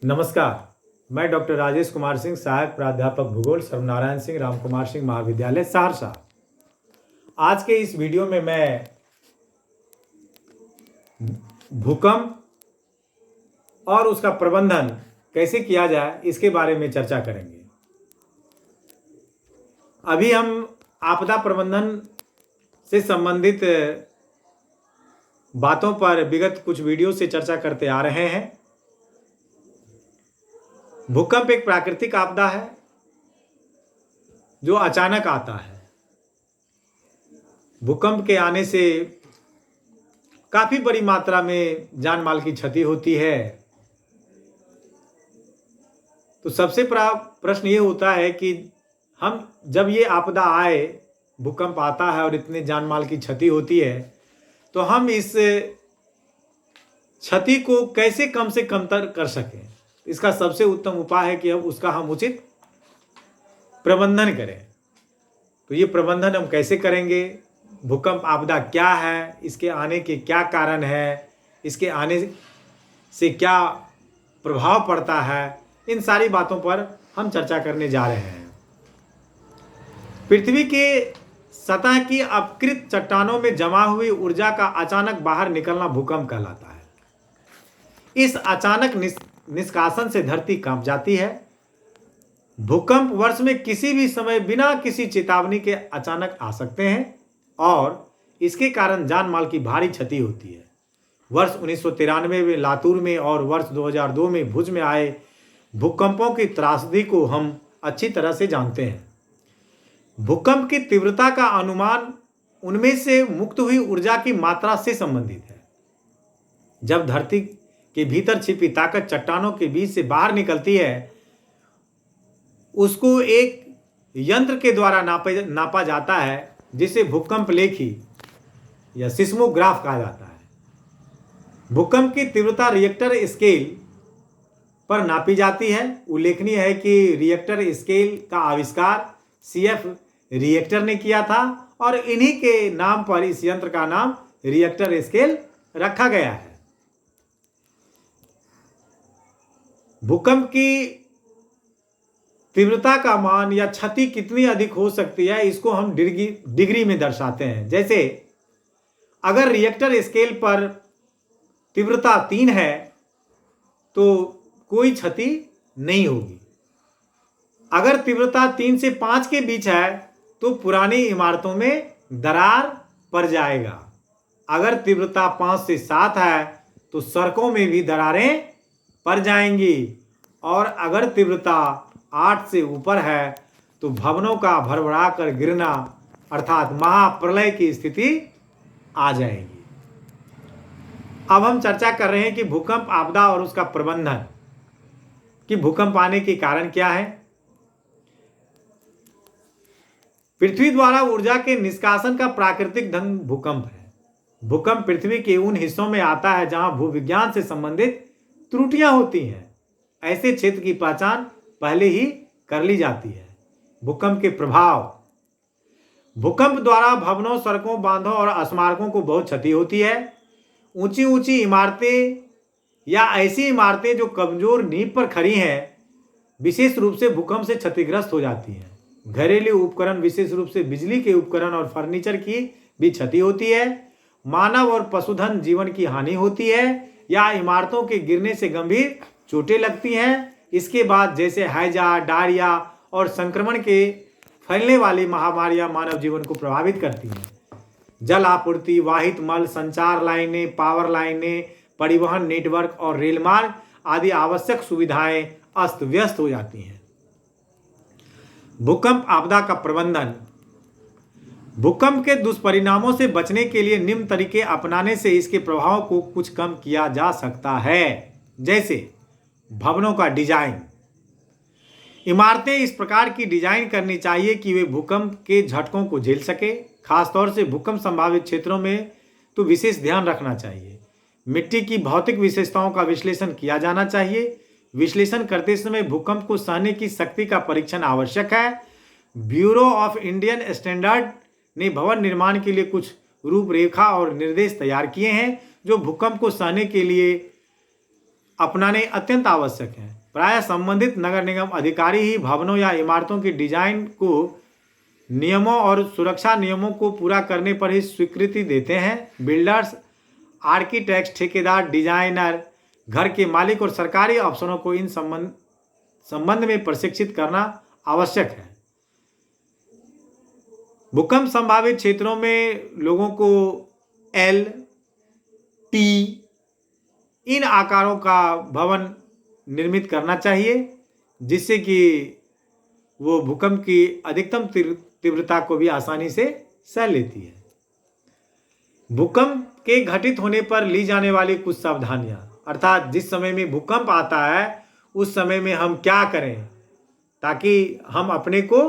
नमस्कार, मैं डॉक्टर राजेश कुमार सिंह, सहायक प्राध्यापक भूगोल, सर्वनारायण सिंह राम कुमार सिंह महाविद्यालय सहरसा। आज के इस वीडियो में मैं भूकंप और उसका प्रबंधन कैसे किया जाए इसके बारे में चर्चा करेंगे। अभी हम आपदा प्रबंधन से संबंधित बातों पर विगत कुछ वीडियो से चर्चा करते आ रहे हैं। भूकंप एक प्राकृतिक आपदा है जो अचानक आता है। भूकंप के आने से काफी बड़ी मात्रा में जान माल की क्षति होती है। तो सबसे प्रश्न ये होता है कि हम जब ये आपदा आए, भूकंप आता है और इतने जान माल की क्षति होती है, तो हम इस क्षति को कैसे कम से कम कर सकें। इसका सबसे उत्तम उपाय है कि उसका हम उचित प्रबंधन करें। तो ये प्रबंधन हम कैसे करेंगे, भूकंप आपदा क्या है, इसके आने के क्या कारण है, इसके आने से क्या प्रभाव पड़ता है, इन सारी बातों पर हम चर्चा करने जा रहे हैं। पृथ्वी के सतह की अपकृत चट्टानों में जमा हुई ऊर्जा का अचानक बाहर निकलना भूकंप कहलाता है। इस अचानक निष्कासन से धरती कांप जाती है। भूकंप वर्ष में किसी भी समय बिना किसी चेतावनी के अचानक आ सकते हैं और इसके कारण जान माल की भारी क्षति होती है। वर्ष 1993 में लातूर में और वर्ष 2002 में भुज में आए भूकंपों की त्रासदी को हम अच्छी तरह से जानते हैं। भूकंप की तीव्रता का अनुमान उनमें से मुक्त हुई ऊर्जा की मात्रा से संबंधित है। जब धरती के भीतर छिपी ताकत चट्टानों के बीच से बाहर निकलती है, उसको एक यंत्र के द्वारा नापा जाता है जिसे भूकंप लेखी या सिस्मोग्राफ कहा जाता है। भूकंप की तीव्रता रिएक्टर स्केल पर नापी जाती है। उल्लेखनीय है कि रिएक्टर स्केल का आविष्कार CF रिएक्टर ने किया था और इन्हीं के नाम पर इस यंत्र का नाम रिएक्टर स्केल रखा गया है। भूकंप की तीव्रता का मान या क्षति कितनी अधिक हो सकती है, इसको हम डिग्री में दर्शाते हैं। जैसे अगर रिएक्टर स्केल पर तीव्रता 3 है तो कोई क्षति नहीं होगी। अगर तीव्रता 3 से 5 के बीच है तो पुरानी इमारतों में दरार पड़ जाएगा। अगर तीव्रता 5 से 7 है तो सड़कों में भी दरारें पड़ जाएंगी और अगर तीव्रता 8 से ऊपर है तो भवनों का भरभरा कर गिरना अर्थात महाप्रलय की स्थिति आ जाएगी। अब हम चर्चा कर रहे हैं कि भूकंप आपदा और उसका प्रबंधन, कि भूकंप आने के कारण क्या है। पृथ्वी द्वारा ऊर्जा के निष्कासन का प्राकृतिक ढंग भूकंप है। भूकंप पृथ्वी के उन हिस्सों में आता है जहां भूविज्ञान से संबंधित त्रुटियां होती हैं। ऐसे क्षेत्र की पहचान पहले ही कर ली जाती है। भूकंप के प्रभाव, भूकंप द्वारा भवनों, सड़कों, बांधों और स्मारकों को बहुत क्षति होती है। ऊंची ऊंची इमारतें या ऐसी इमारतें जो कमजोर नींव पर खड़ी हैं, विशेष रूप से भूकंप से क्षतिग्रस्त हो जाती हैं। घरेलू उपकरण, विशेष रूप से बिजली के उपकरण और फर्नीचर की भी क्षति होती है। मानव और पशुधन जीवन की हानि होती है या इमारतों के गिरने से गंभीर चोटें लगती हैं। इसके बाद जैसे हैजा, डायरिया और संक्रमण के फैलने वाली महामारियां मानव जीवन को प्रभावित करती हैं। जल आपूर्ति, वाहित मल, संचार लाइनें, पावर लाइनें, परिवहन नेटवर्क और रेल मार्ग आदि आवश्यक सुविधाएं अस्त व्यस्त हो जाती हैं। भूकंप आपदा का प्रबंधन, भूकंप के दुष्परिणामों से बचने के लिए निम्न तरीके अपनाने से इसके प्रभाव को कुछ कम किया जा सकता है। जैसे भवनों का डिजाइन, इमारतें इस प्रकार की डिजाइन करनी चाहिए कि वे भूकंप के झटकों को झेल सके। खासतौर से भूकंप संभावित क्षेत्रों में तो विशेष ध्यान रखना चाहिए। मिट्टी की भौतिक विशेषताओं का विश्लेषण किया जाना चाहिए। विश्लेषण करते समय भूकंप को सहने की शक्ति का परीक्षण आवश्यक है। ब्यूरो ऑफ इंडियन स्टैंडर्ड ने भवन निर्माण के लिए कुछ रूपरेखा और निर्देश तैयार किए हैं जो भूकंप को सहने के लिए अपनाने अत्यंत आवश्यक है। प्रायः संबंधित नगर निगम अधिकारी ही भवनों या इमारतों की डिजाइन को नियमों और सुरक्षा नियमों को पूरा करने पर ही स्वीकृति देते हैं। बिल्डर्स, आर्किटेक्ट, ठेकेदार, डिजाइनर, घर के मालिक और सरकारी अफसरों को इन संबंध में प्रशिक्षित करना आवश्यक है। भूकंप संभावित क्षेत्रों में लोगों को एल, टी इन आकारों का भवन निर्मित करना चाहिए, जिससे कि वो भूकंप की अधिकतम तीव्रता को भी आसानी से सह लेती है। भूकंप के घटित होने पर ली जाने वाली कुछ सावधानियां, अर्थात जिस समय में भूकंप आता है उस समय में हम क्या करें ताकि हम अपने को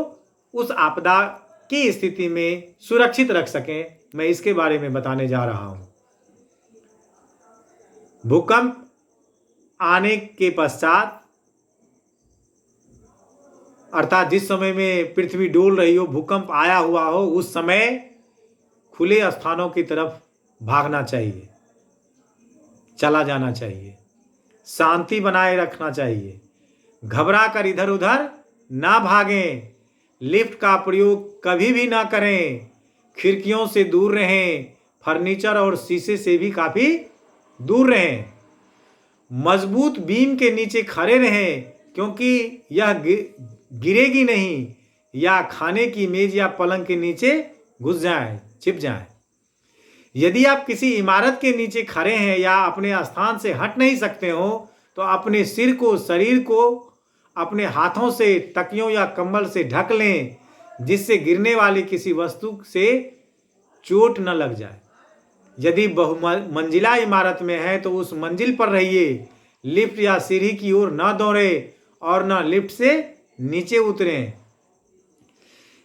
उस आपदा की स्थिति में सुरक्षित रख सकें, मैं इसके बारे में बताने जा रहा हूं। भूकंप आने के पश्चात, अर्थात जिस समय में पृथ्वी डोल रही हो, भूकंप आया हुआ हो, उस समय खुले स्थानों की तरफ भागना चाहिए, चला जाना चाहिए, शांति बनाए रखना चाहिए, घबरा कर इधर उधर ना भागें, लिफ्ट का प्रयोग कभी भी ना करें, खिड़कियों से दूर रहें, फर्नीचर और शीशे से भी काफी दूर रहें, मजबूत बीम के नीचे खड़े रहें क्योंकि यह गिरेगी नहीं, या खाने की मेज या पलंग के नीचे घुस जाएं, छिप जाएं। यदि आप किसी इमारत के नीचे खड़े हैं या अपने स्थान से हट नहीं सकते हो तो अपने सिर को, शरीर को अपने हाथों से तकियों या कंबल से ढक लें, जिससे गिरने वाली किसी वस्तु से चोट न लग जाए। यदि बहुमंजिला इमारत में है तो उस मंजिल पर रहिए, लिफ्ट या सीढ़ी की ओर न दौड़ें और न लिफ्ट से नीचे उतरें।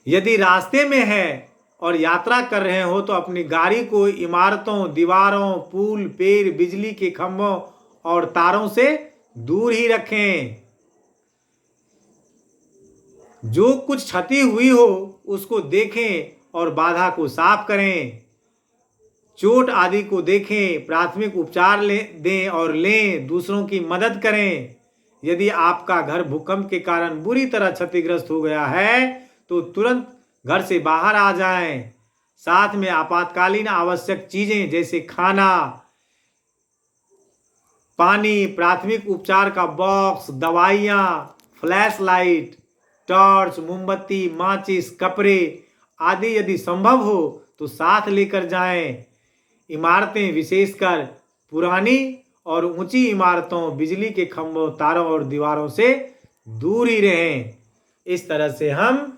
यदि रास्ते में है और यात्रा कर रहे हो तो अपनी गाड़ी को इमारतों, दीवारों, पुल, पेड़, बिजली के खंभों और तारों से दूर ही रखें। जो कुछ क्षति हुई हो उसको देखें और बाधा को साफ करें। चोट आदि को देखें, प्राथमिक उपचार दें और लें, दूसरों की मदद करें। यदि आपका घर भूकंप के कारण बुरी तरह क्षतिग्रस्त हो गया है तो तुरंत घर से बाहर आ जाएं। साथ में आपातकालीन आवश्यक चीजें जैसे खाना, पानी, प्राथमिक उपचार का बॉक्स, दवाइयाँ, फ्लैश लाइट, टॉर्च, मोमबत्ती, माचिस, कपड़े आदि यदि संभव हो तो साथ लेकर जाएं। इमारतें, विशेषकर पुरानी और ऊंची इमारतों, बिजली के खंभों, तारों और दीवारों से दूर ही रहें। इस तरह से हम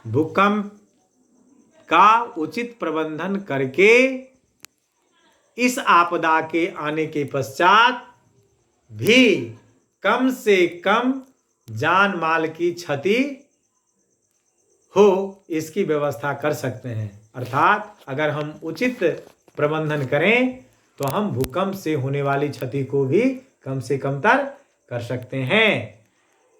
भूकंप का उचित प्रबंधन करके इस आपदा के आने के पश्चात भी कम से कम जान माल की क्षति हो इसकी व्यवस्था कर सकते हैं। अर्थात अगर हम उचित प्रबंधन करें तो हम भूकंप से होने वाली क्षति को भी कम से कम तर कर सकते हैं।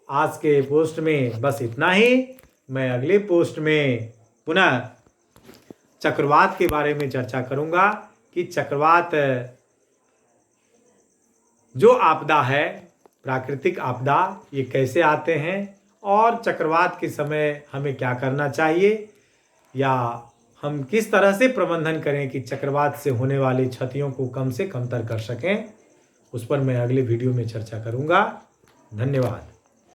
आज के पोस्ट में बस इतना ही। मैं अगले पोस्ट में पुनः चक्रवात के बारे में चर्चा करूंगा कि चक्रवात जो आपदा है, प्राकृतिक आपदा, ये कैसे आते हैं और चक्रवात के समय हमें क्या करना चाहिए या हम किस तरह से प्रबंधन करें कि चक्रवात से होने वाली क्षतियों को कम से कम तर कर सकें, उस पर मैं अगले वीडियो में चर्चा करूंगा। धन्यवाद।